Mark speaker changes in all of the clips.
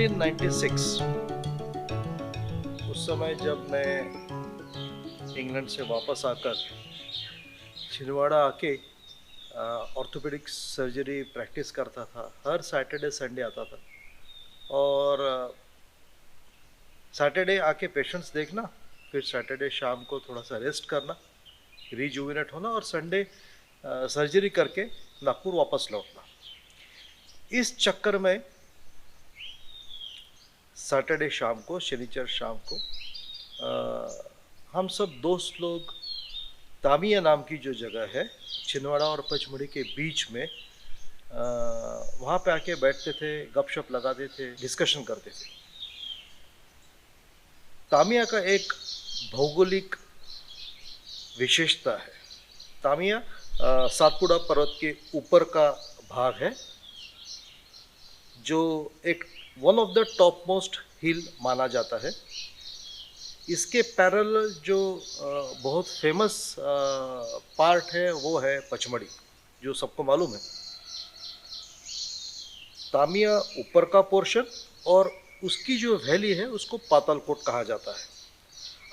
Speaker 1: 1796 उस समय जब मैं इंग्लैंड से वापस आकर छिंदवाड़ा आके ऑर्थोपेडिक सर्जरी प्रैक्टिस करता था। हर सैटरडे संडे आता था और सैटरडे आके पेशेंट्स देखना, फिर सैटरडे शाम को थोड़ा सा रेस्ट करना, रिजुविनेट होना और संडे सर्जरी करके नागपुर वापस लौटना। इस चक्कर में सैटरडे शाम को, शनिचर शाम को हम सब दोस्त लोग तामिया नाम की जो जगह है छिंदवाड़ा और पचमढ़ी के बीच में, वहाँ पे आके बैठते थे, गपशप लगाते थे, डिस्कशन करते थे। तामिया का एक भौगोलिक विशेषता है। तामिया सातपुड़ा पर्वत के ऊपर का भाग है, जो एक one of the top most hill माना जाता है। इसके पैरेलल जो बहुत फेमस पार्ट है वो है पचमढ़ी, जो सबको मालूम है। तामिया ऊपर का पोर्शन और उसकी जो वैली है उसको पातालकोट कहा जाता है।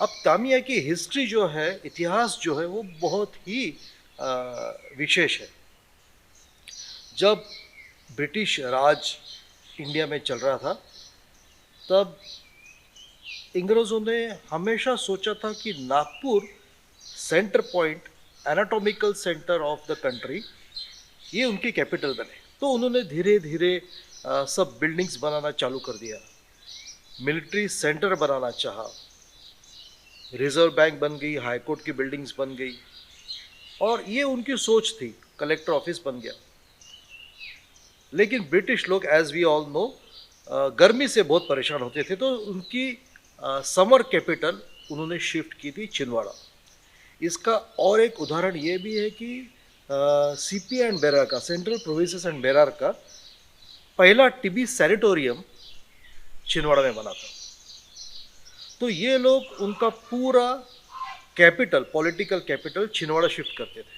Speaker 1: अब तामिया की हिस्ट्री जो है, इतिहास जो है, वो बहुत ही विशेष है। जब ब्रिटिश राज इंडिया में चल रहा था तब अंग्रेज़ों ने हमेशा सोचा था कि Nagpur centre point, anatomical centre of the country, ये उनकी कैपिटल बने। तो उन्होंने धीरे धीरे सब बिल्डिंग्स बनाना चालू कर दिया, मिलिट्री सेंटर बनाना चाहा, रिजर्व बैंक बन गई, हाई कोर्ट की बिल्डिंग्स बन गई और ये उनकी सोच थी। कलेक्टर ऑफिस बन गया। लेकिन ब्रिटिश लोग, एज वी ऑल नो, गर्मी से बहुत परेशान होते थे, तो उनकी समर कैपिटल उन्होंने शिफ्ट की थी छिंदवाड़ा। इसका और एक उदाहरण ये भी है कि सीपी एंड बेरार का, सेंट्रल प्रोविंसेस एंड बेरार का पहला टीबी सैनिटोरियम छिंदवाड़ा में बना था। तो ये लोग उनका पूरा capital, political capital Chhindwara shift करते थे।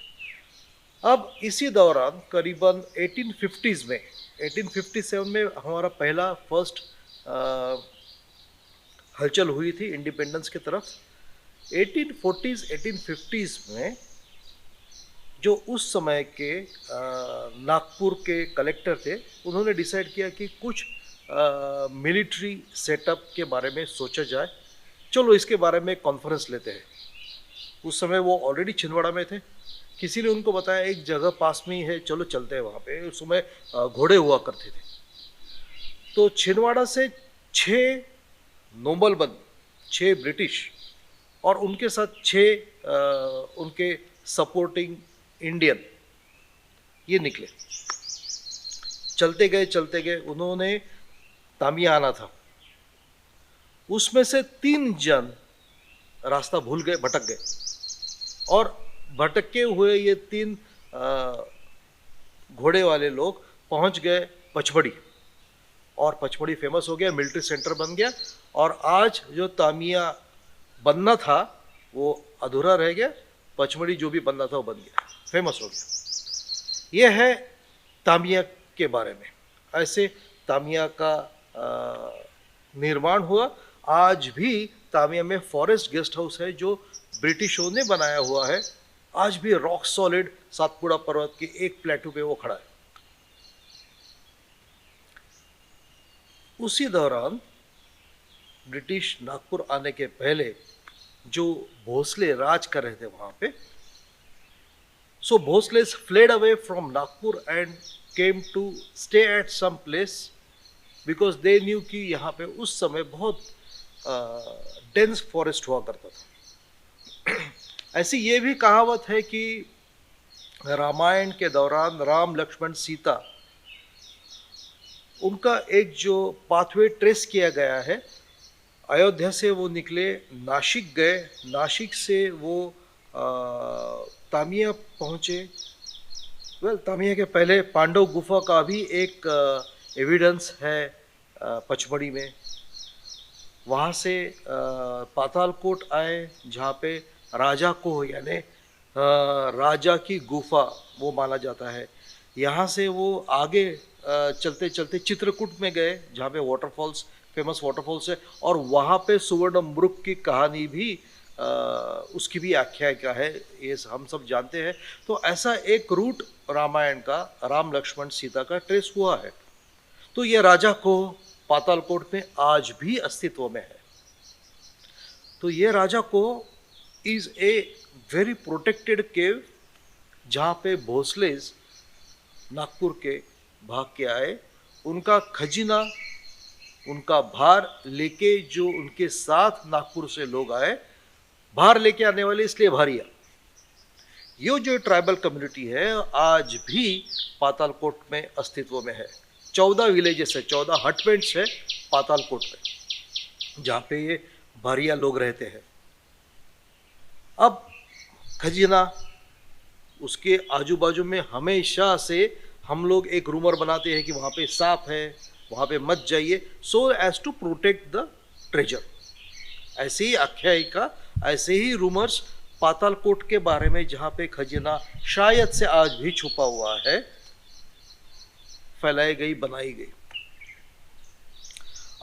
Speaker 1: अब इसी दौरान करीबन 1850s में, 1857 में हमारा पहला फर्स्ट हलचल हुई थी इंडिपेंडेंस की तरफ। 1840s 1850s में जो उस समय के नागपुर के कलेक्टर थे, उन्होंने डिसाइड किया कि कुछ मिलिट्री सेटअप के बारे में सोचा जाए, चलो इसके बारे में कॉन्फ्रेंस लेते हैं। उस समय वो ऑलरेडी छिंदवाड़ा में थे, किसी ने उनको बताया एक जगह पास में ही है, चलो चलते हैं वहाँ पे। उस समय घोड़े हुआ करते थे। तो छिंदवाड़ा से 6 नोबलमैन, 6 ब्रिटिश और उनके साथ 6 उनके सपोर्टिंग इंडियन, ये निकले। चलते गए, उन्होंने तामिया आना था। उसमें से 3 जन रास्ता भूल गए, भटक गए और भटके हुए ये 3 घोड़े वाले लोग पहुंच गए पचमढ़ी और पचमढ़ी फेमस हो गया, मिलिट्री सेंटर बन गया और आज जो तामिया बनना था वो अधूरा रह गया, पचमढ़ी जो भी बनना था वो बन गया, फेमस हो गया। ये है तामिया के बारे में। ऐसे तामिया का निर्माण हुआ। आज भी तामिया में फॉरेस्ट गेस्ट हाउस है जो ब्रिटिशों ने बनाया हुआ है। आज भी रॉक सॉलिड सातपुड़ा पर्वत के एक प्लेटू पे वो खड़ा है। उसी दौरान ब्रिटिश नागपुर आने के पहले जो भोसले राज कर रहे थे वहां पे, so Bhosale fled away from Nagpur and came to stay at some place because they knew कि यहाँ पे उस समय बहुत डेंस फॉरेस्ट हुआ करता था। ऐसी ये भी कहावत है कि रामायण के दौरान राम, लक्ष्मण, सीता, उनका एक जो पाथवे ट्रेस किया गया है, अयोध्या से वो निकले, नासिक गए, नासिक से वो तामिया पहुँचे। तामिया के पहले पांडव गुफा का भी एक एविडेंस है पचमढ़ी में। वहाँ से पातालकोट आए, जहाँ पे राजा को, यानी राजा की गुफा वो माना जाता है। यहाँ से वो आगे चलते चलते चित्रकूट में गए, जहाँ पे वाटरफॉल्स, फेमस वाटरफॉल्स है, और वहाँ पे सुवर्णमृग की कहानी भी अ, उसकी भी आख्यायिका है, ये हम सब जानते हैं। तो ऐसा एक रूट रामायण का, राम लक्ष्मण सीता का ट्रेस हुआ है। तो ये राजा को पातालकोट में आज भी अस्तित्व में है। तो ये राजा को इज ए वेरी प्रोटेक्टेड केव, जहाँ पे भोसलेज नागपुर के भाग के आए, उनका खजीना, उनका भार लेके, जो उनके साथ नागपुर से लोग आए, भार लेके आने वाले इसलिए भारिया, ये जो ट्राइबल कम्युनिटी है आज भी पातालकोट में अस्तित्व में है। 14 विलेजेस है, 14 हटमेंट्स है पातालकोट में, जहाँ पे ये भारिया लोग रहते हैं। अब खजीना, उसके आजू बाजू में हमेशा से हम लोग एक रूमर बनाते हैं कि वहाँ पे सांप है, वहाँ पे मत जाइए, so as to protect the treasure. ऐसे ही आख्यायिका, ऐसे ही रूमर्स पातालकोट के बारे में, जहाँ पे खजीना शायद से आज भी छुपा हुआ है, फैलाई गई, बनाई गई।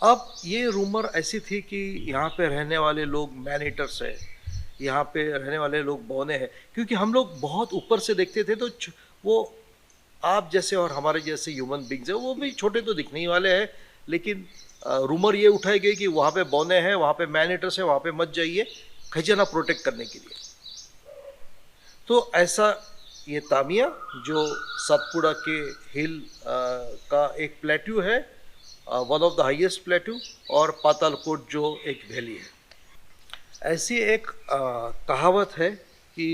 Speaker 1: अब ये रूमर ऐसी थी कि यहाँ पे रहने वाले लोग मैन ईटर्स है, यहाँ पे रहने वाले लोग बौने हैं, क्योंकि हम लोग बहुत ऊपर से देखते थे, तो वो आप जैसे और हमारे जैसे ह्यूमन बींग्स है, वो भी छोटे तो दिखने ही वाले हैं, लेकिन रूमर ये उठाई गई कि वहाँ पे बौने हैं, वहाँ पे मैन ईटर्स है, वहाँ पे मत जाइए, खजाना प्रोटेक्ट करने के लिए। तो ऐसा ये तामिया, जो सतपुड़ा के हिल का एक प्लेट्यू है, one of the highest plateau, और पातालकोट जो एक वैली है। ऐसी एक कहावत है कि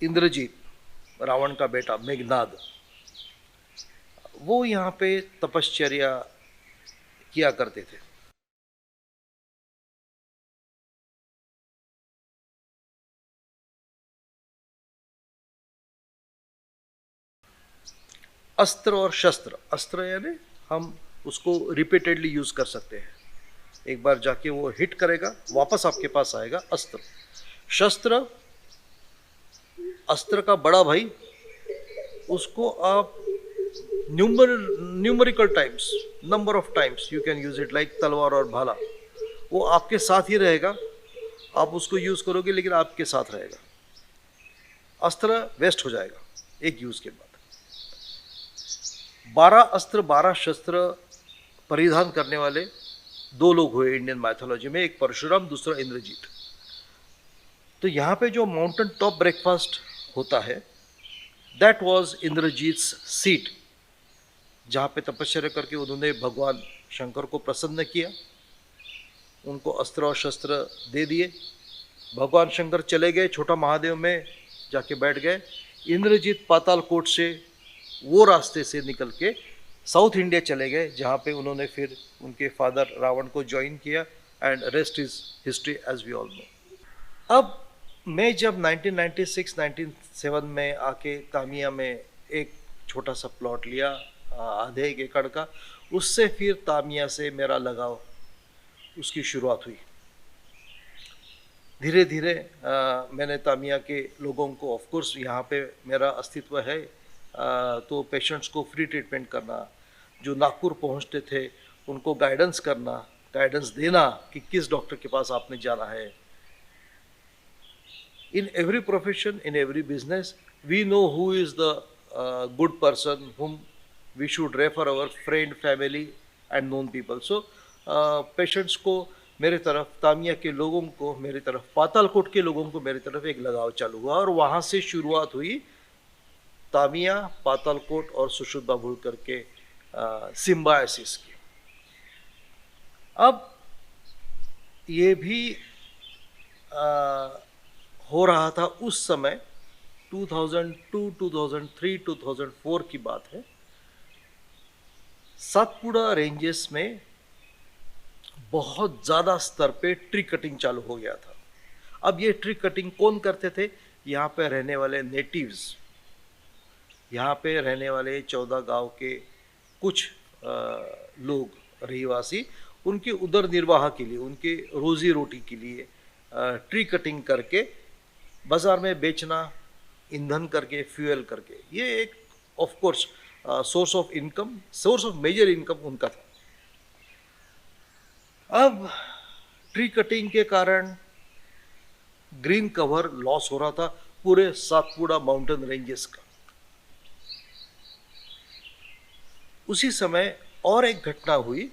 Speaker 1: इंद्रजीत, रावण का बेटा मेघनाद, वो यहाँ पे तपश्चर्या किया करते थे। अस्त्र और शस्त्र, अस्त्र यानी हम उसको रिपीटेडली यूज कर सकते हैं, एक बार जाके वो हिट करेगा, वापस आपके पास आएगा। अस्त्र, शस्त्र, अस्त्र का बड़ा भाई, उसको आप numerical times, number of times you can use it, like तलवार और भाला, वो आपके साथ ही रहेगा, आप उसको यूज करोगे लेकिन आपके साथ रहेगा। अस्त्र वेस्ट हो जाएगा एक यूज के बाद। 12 अस्त्र 12 शस्त्र परिधान करने वाले दो लोग हुए इंडियन माइथोलॉजी में, एक परशुराम, दूसरा इंद्रजीत। तो यहाँ पे जो माउंटेन टॉप ब्रेकफास्ट होता है, दैट वाज इंद्रजीत्स सीट, जहाँ पे तपस्या करके उन्होंने भगवान शंकर को प्रसन्न किया, उनको अस्त्र और शस्त्र दे दिए। भगवान शंकर चले गए, छोटा महादेव में जाके बैठ गए। इंद्रजीत पातालकोट से, वो रास्ते से निकल के साउथ इंडिया चले गए, जहाँ पे उन्होंने फिर उनके फादर रावण को ज्वाइन किया, and rest is history as we all know. अब मैं जब 1996-97 में आके तामिया में एक छोटा सा प्लॉट लिया, आधे एक एकड़ का, उससे फिर तामिया से मेरा लगाव, उसकी शुरुआत हुई। धीरे धीरे मैंने तामिया के लोगों को, ऑफ कोर्स यहाँ पे मेरा अस्तित्व है, तो पेशेंट्स को फ्री ट्रीटमेंट करना, जो नागपुर पहुँचते थे उनको गाइडेंस करना, गाइडेंस देना कि किस डॉक्टर के पास आपने जाना है। In every profession, in every business, we know who is the good person whom we should refer our friend, family and known people. So, patients को मेरे तरफ, तामिया के लोगों को मेरी तरफ, पातालकोट के लोगों को मेरी तरफ एक लगाव चालू हुआ, और वहाँ से शुरुआत हुई तामिया, पातालकोट और सुश्रुत दाभोलकर के सिम्बायोसिस की। अब ये भी हो रहा था उस समय, 2002, 2003, 2004 की बात है। सतपुड़ा रेंजेस में बहुत ज़्यादा स्तर पे ट्री कटिंग चालू हो गया था। अब ये ट्री कटिंग कौन करते थे? यहाँ पे रहने वाले नेटिव्स, यहाँ पे रहने वाले 14 गांव के कुछ लोग, रहीवासी, उनके उदर निर्वाह के लिए, उनके रोजी रोटी के लिए ट्री कटिंग करके बाज़ार में बेचना, ईंधन करके, फ्यूल करके। ये एक of course source of major income उनका था। अब ट्री कटिंग के कारण ग्रीन कवर लॉस हो रहा था पूरे सातपुड़ा माउंटेन रेंजेस का। उसी समय और एक घटना हुई।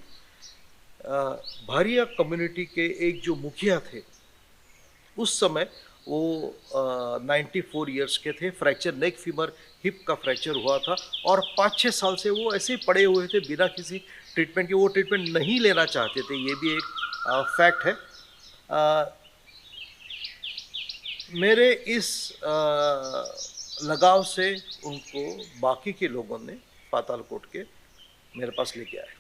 Speaker 1: भारिया कम्युनिटी के एक जो मुखिया थे उस समय वो 94 ईयर्स के थे। फ्रैक्चर नेक फीमर हिप का फ्रैक्चर हुआ था और 5-6 साल से वो ऐसे ही पड़े हुए थे बिना किसी ट्रीटमेंट के। वो ट्रीटमेंट नहीं लेना चाहते थे, ये भी एक फैक्ट है। मेरे इस लगाव से उनको बाकी के लोगों ने पातालकोट के मेरे पास लेके आए।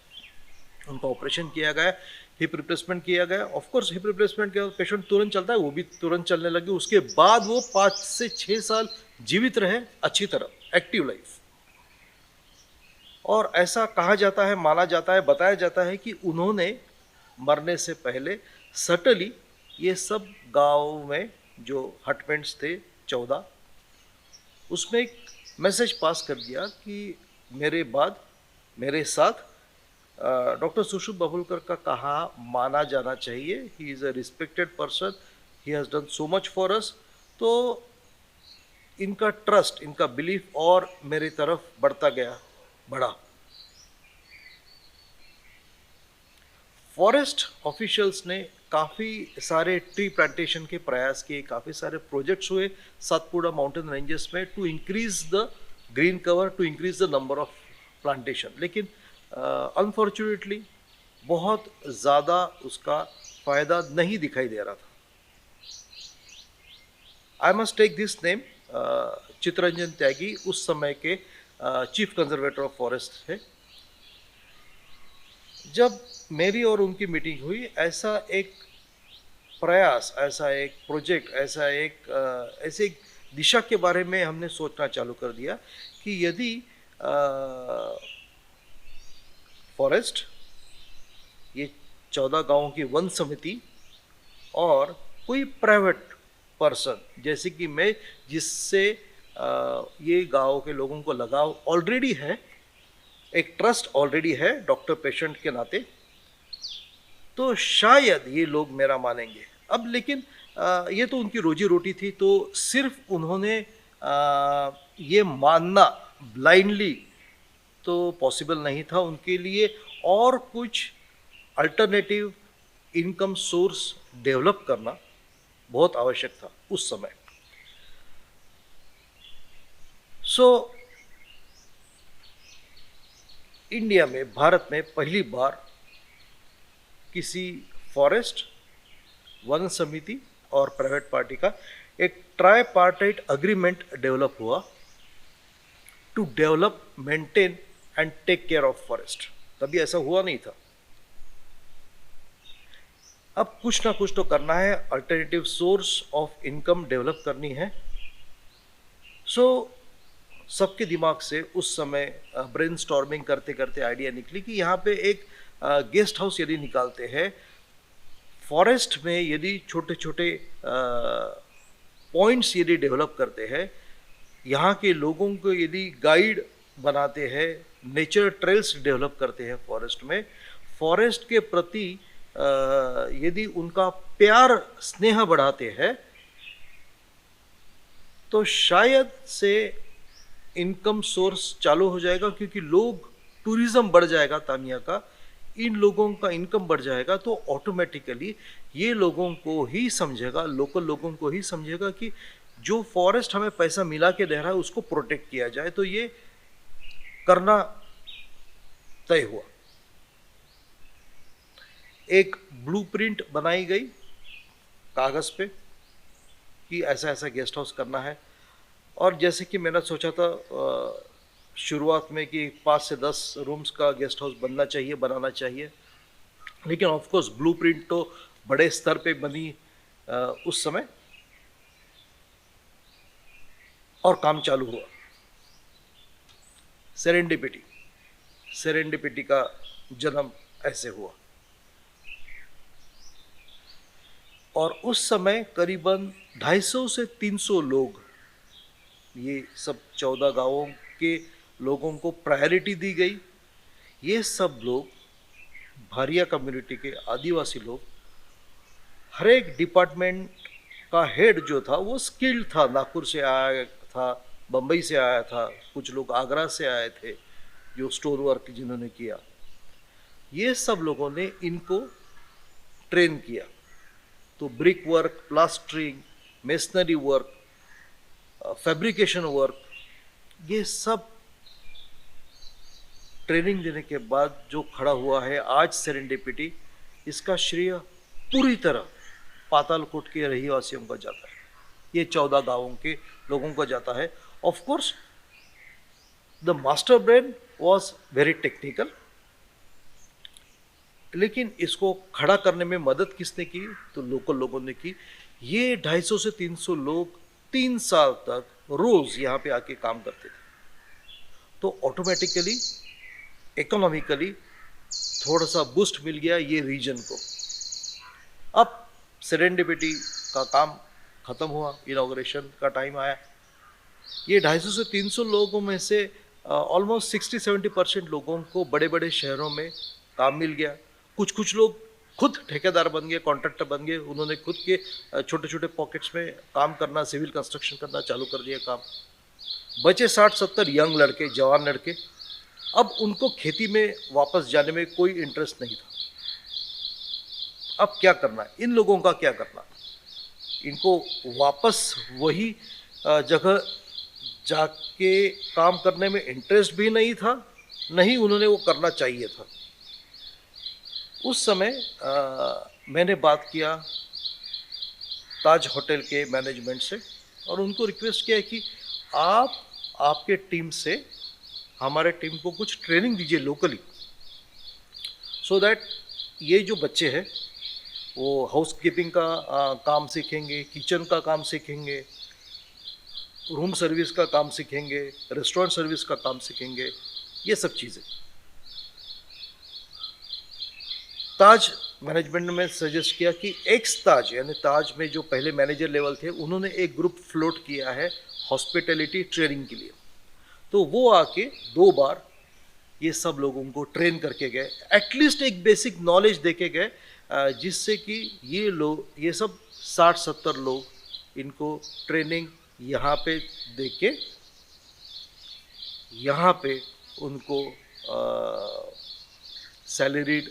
Speaker 1: उनका ऑपरेशन किया गया, हिप रिप्लेसमेंट किया गया। ऑफ कोर्स हिप रिप्लेसमेंट के बाद पेशेंट तुरंत चलता है, वो भी तुरंत चलने लगे। उसके बाद वो 5 से 6 साल जीवित रहे अच्छी तरह, एक्टिव लाइफ। और ऐसा कहा जाता है, माना जाता है, बताया जाता है कि उन्होंने मरने से पहले सटली ये सब गांव में जो हटमेंट्स थे 14, उसमें एक मैसेज पास कर दिया कि मेरे बाद मेरे साथ डॉक्टर सुषुप बाबुलकर का कहा माना जाना चाहिए। He is a respected person, he has done so much for us. तो इनका ट्रस्ट, इनका बिलीफ और मेरी तरफ बढ़ा। फॉरेस्ट ऑफिशियल्स ने काफ़ी सारे ट्री प्लांटेशन के प्रयास किए, काफ़ी सारे प्रोजेक्ट्स हुए सातपुड़ा माउंटेन रेंजेस में to increase the green cover, to increase the number of plantation. लेकिन अनफॉर्चुनेटली बहुत ज़्यादा उसका फ़ायदा नहीं दिखाई दे रहा था। I must take this name, Chittaranjan Tyagi उस समय के चीफ कंजर्वेटर ऑफ फॉरेस्ट थे। जब मेरी और उनकी मीटिंग हुई, ऐसा एक प्रयास, ऐसा एक प्रोजेक्ट, ऐसे एक दिशा के बारे में हमने सोचना चालू कर दिया कि यदि फॉरेस्ट, ये 14 गांवों की वन समिति और कोई प्राइवेट पर्सन जैसे कि मैं, जिससे ये गांव के लोगों को लगाव ऑलरेडी है, एक ट्रस्ट ऑलरेडी है डॉक्टर पेशेंट के नाते, तो शायद ये लोग मेरा मानेंगे। अब लेकिन ये तो उनकी रोजी रोटी थी, तो सिर्फ उन्होंने ये मानना ब्लाइंडली तो पॉसिबल नहीं था उनके लिए, और कुछ अल्टरनेटिव इनकम सोर्स डेवलप करना बहुत आवश्यक था उस समय। सो इंडिया में, भारत में पहली बार किसी फॉरेस्ट, वन समिति और प्राइवेट पार्टी का एक ट्राईपार्टाइट अग्रीमेंट डेवलप हुआ to develop, maintain and take care of forest. कभी ऐसा हुआ नहीं था। अब कुछ ना कुछ तो करना है, alternative source of income develop करनी है। सो सबके दिमाग से उस समय ब्रेनस्टॉर्मिंग करते करते आइडिया निकली कि यहाँ पे एक गेस्ट हाउस यदि निकालते हैं फॉरेस्ट में, यदि छोटे छोटे पॉइंट्स यदि डेवलप करते हैं, यहाँ के लोगों को यदि गाइड बनाते हैं, नेचर ट्रेल्स डेवलप करते हैं फॉरेस्ट में, फॉरेस्ट के प्रति यदि उनका प्यार, स्नेह बढ़ाते हैं, तो शायद से इनकम सोर्स चालू हो जाएगा। क्योंकि लोग, टूरिज्म बढ़ जाएगा तामिया का, इन लोगों का इनकम बढ़ जाएगा, तो ऑटोमेटिकली ये लोगों को ही समझेगा, लोकल लोगों को ही समझेगा कि जो फॉरेस्ट हमें पैसा मिला के दे रहा है उसको प्रोटेक्ट किया जाए। तो ये करना तय हुआ। एक ब्लूप्रिंट बनाई गई कागज पे कि ऐसा ऐसा गेस्ट हाउस करना है। और जैसे कि मैंने सोचा था शुरुआत में कि 5 से 10 रूम्स का गेस्ट हाउस बनाना चाहिए, लेकिन ऑफ कोर्स ब्लूप्रिंट तो बड़े स्तर पे बनी उस समय, और काम चालू हुआ। सेरेंडिपिटी का जन्म ऐसे हुआ। और उस समय करीबन 250 से 300 लोग, ये सब 14 गांवों के लोगों को प्रायोरिटी दी गई। ये सब लोग भारिया कम्युनिटी के आदिवासी लोग, हर एक डिपार्टमेंट का हेड जो था वो स्किल्ड था। नागपुर से आया था, बम्बई से आया था, कुछ लोग आगरा से आए थे जो स्टोर वर्क जिन्होंने किया। ये सब लोगों ने इनको ट्रेन किया। तो brick work, plastering, masonry work, fabrication work, ये सब ट्रेनिंग देने के बाद जो खड़ा हुआ है आज सेरेंडिपिटी, इसका श्रेय पूरी तरह पातालकोट के रहीवासियों का जाता है। ये 14 गांवों के लोगों का जाता है। Of course the master brain was very technical, लेकिन इसको खड़ा करने में मदद किसने की? तो लोकल लोगों ने की। ये 250 से 300 लोग 3 साल तक रोज यहाँ पे आके काम करते थे। तो ऑटोमेटिकली इकोनॉमिकली थोड़ा सा बूस्ट मिल गया ये रीजन को। अब सेरेंडिपिटी का काम खत्म हुआ, इनॉग्रेशन का टाइम आया। ये 250 से 300 लोगों में से ऑलमोस्ट 60-70% लोगों को बड़े बड़े शहरों में काम मिल गया। कुछ कुछ लोग खुद ठेकेदार बन गए, कॉन्ट्रैक्टर बन गए। उन्होंने खुद के छोटे छोटे पॉकेट्स में काम करना, सिविल कंस्ट्रक्शन करना चालू कर दिया काम। बचे 60-70 यंग लड़के, जवान लड़के। अब उनको खेती में वापस जाने में कोई इंटरेस्ट नहीं था। अब क्या करना है इन लोगों का? क्या करना, इनको वापस वही जगह जाके काम करने में इंटरेस्ट भी नहीं था, नहीं उन्होंने वो करना चाहिए था। उस समय मैंने बात किया ताज होटल के मैनेजमेंट से और उनको रिक्वेस्ट किया कि आप आपके टीम से हमारे टीम को कुछ ट्रेनिंग दीजिए लोकली, सो दैट ये जो बच्चे हैं वो हाउस कीपिंग का काम सीखेंगे, किचन का काम सीखेंगे, रूम सर्विस का काम सीखेंगे, रेस्टोरेंट सर्विस का काम सीखेंगे, ये सब चीज़ें। ताज मैनेजमेंट में सजेस्ट किया कि एक्स ताज यानी ताज में जो पहले मैनेजर लेवल थे उन्होंने एक ग्रुप फ्लोट किया है हॉस्पिटैलिटी ट्रेनिंग के लिए। तो वो आके 2 बार ये सब लोगों को ट्रेन करके गए, एटलीस्ट एक बेसिक नॉलेज देके गए, जिससे कि ये सब 60-70 लोग इनको ट्रेनिंग यहाँ पे देके यहाँ पे उनको सैलरीड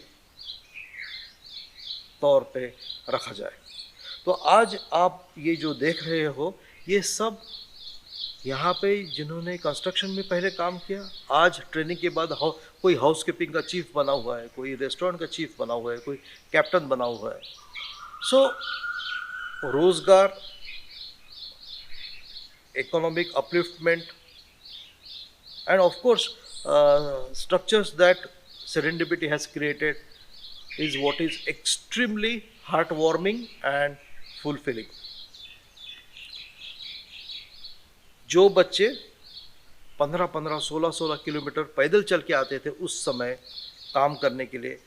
Speaker 1: तौर पे रखा जाए। तो आज आप ये जो देख रहे हो ये सब यहाँ पे जिन्होंने कंस्ट्रक्शन में पहले काम किया, आज ट्रेनिंग के बाद कोई हाउस कीपिंग का चीफ बना हुआ है, कोई रेस्टोरेंट का चीफ बना हुआ है, कोई कैप्टन बना हुआ है। सो रोजगार, economic upliftment and of course structures that serendipity has created is what is extremely heartwarming and fulfilling. जो बच्चे 15-15, 16-16 किलोमीटर पैदल चल के आते थे उस समय काम करने के लिए,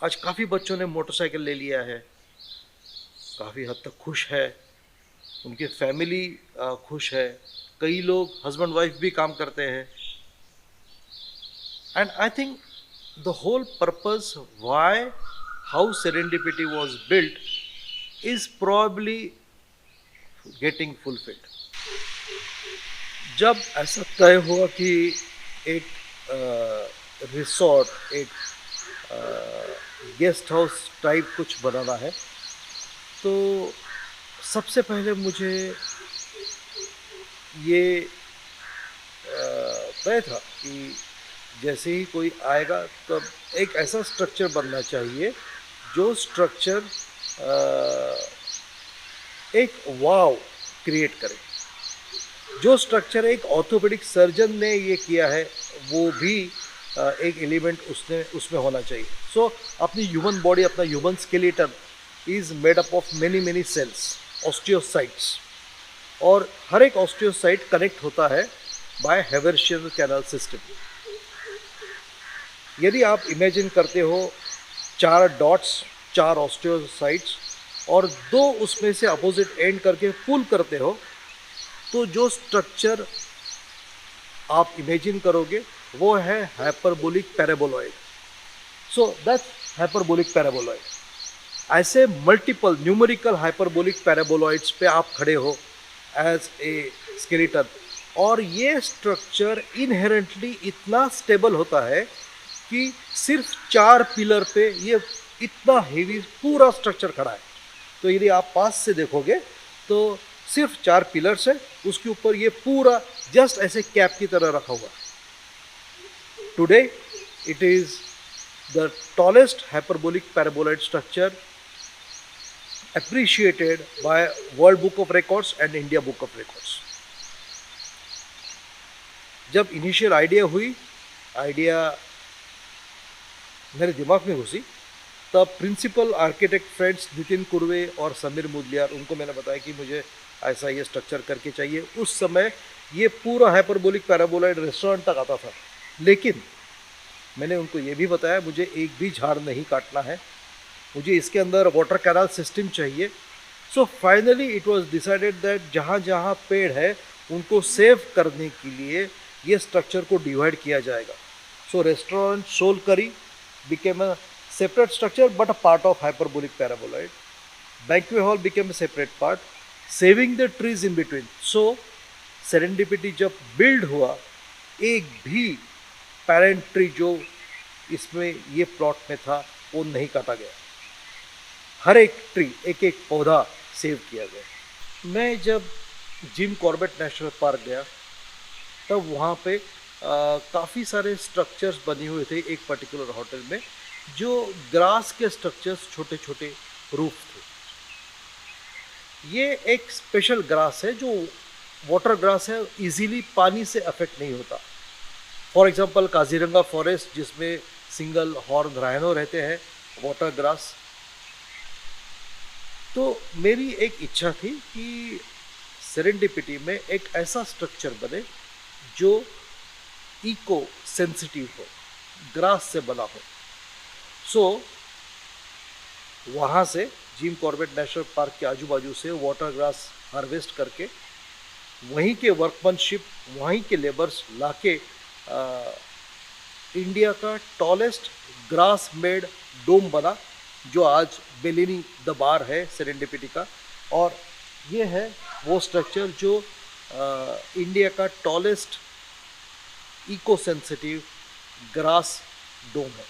Speaker 1: आज काफ़ी बच्चों ने मोटरसाइकिल ले लिया है, काफ़ी हद तक खुश है, उनकी फैमिली खुश है, कई लोग हस्बैंड वाइफ भी काम करते हैं। And I think the whole purpose why how serendipity was built is probably getting fulfilled. जब ऐसा तय हुआ कि एक रिसोर्ट, एक गेस्ट हाउस टाइप कुछ बनाना है, तो सबसे पहले मुझे ये तय था कि जैसे ही कोई आएगा तब एक ऐसा स्ट्रक्चर बनना चाहिए जो स्ट्रक्चर एक वाव क्रिएट करे। जो स्ट्रक्चर एक ऑर्थोपेडिक सर्जन ने ये किया है वो भी एक एलिमेंट उसमें होना चाहिए। सो अपनी ह्यूमन बॉडी, अपना human skeleton is made up of many cells, osteocytes, और हर एक ऑस्टियोसाइट कनेक्ट होता है बाय हेवरशियन कैनाल सिस्टम। यदि आप इमेजिन करते हो 4 डॉट्स, 4 ऑस्टियोसाइट्स और 2 उसमें से अपोजिट एंड करके पुल करते हो, तो जो स्ट्रक्चर आप इमेजिन करोगे वो है hyperbolic paraboloid. So that's hyperbolic paraboloid. ऐसे मल्टीपल न्यूमेरिकल हाइपरबोलिक पैराबोलॉइड्स पे आप खड़े हो एज ए स्केलेटन, और ये स्ट्रक्चर इनहेरेंटली इतना स्टेबल होता है कि सिर्फ 4 पिलर पे ये इतना हेवी पूरा स्ट्रक्चर खड़ा है। तो यदि आप पास से देखोगे तो सिर्फ 4 पिलर्स है, उसके ऊपर ये पूरा जस्ट ऐसे कैप की तरह रखा हुआ है। Today it is the tallest hyperbolic paraboloid structure appreciated by World Book of Records and India Book of Records. जब इनिशियल आइडिया मेरे दिमाग में घुसी, तब principal architect friends Nitin Kurve और समीर मुदलियार, उनको मैंने बताया कि मुझे ऐसा ये स्ट्रक्चर करके चाहिए। उस समय ये पूरा हाइपरबोलिक पैराबोलॉइड रेस्टोरेंट तक आता था, लेकिन मैंने उनको ये भी बताया मुझे एक भी झाड़ नहीं काटना है, मुझे इसके अंदर वाटर कैनाल सिस्टम चाहिए। So finally it was decided that जहाँ जहाँ पेड़ है उनको सेव करने के लिए ये स्ट्रक्चर को डिवाइड किया जाएगा। सो रेस्टोरेंट सोल करी became a separate structure but a part of hyperbolic paraboloid. Banquet hall became a separate part, saving the trees in between. So serendipity जब build हुआ, एक भी parent tree जो इसमें ये प्लॉट में था वो नहीं काटा गया, हर एक ट्री एक एक पौधा सेव किया गया। मैं जब जिम कॉर्बेट नेशनल पार्क गया तब वहाँ पे काफ़ी सारे स्ट्रक्चर्स बने हुए थे एक पर्टिकुलर होटल में, जो ग्रास के स्ट्रक्चर्स छोटे छोटे रूफ थे। ये एक स्पेशल ग्रास है जो वाटर ग्रास है, इजीली पानी से अफेक्ट नहीं होता। फॉर एग्जांपल काजीरंगा फॉरेस्ट जिसमें सिंगल हॉर्न राइनो रहते हैं, वाटर ग्रास। तो मेरी एक इच्छा थी कि सेरेंडिपिटी में एक ऐसा स्ट्रक्चर बने जो इको सेंसिटिव हो, ग्रास से बना हो। सो वहाँ से जिम कॉर्बेट नेशनल पार्क के आजू बाजू से वाटर ग्रास हार्वेस्ट करके वहीं के वर्कमैनशिप, वहीं के लेबर्स लाके इंडिया का टॉलेस्ट ग्रास मेड डोम बना, जो आज बेलिनी द बार है सेरेंडिपिटी का। और ये है वो स्ट्रक्चर जो इंडिया का टॉलेस्ट इको सेंसिटिव ग्रास डोम है।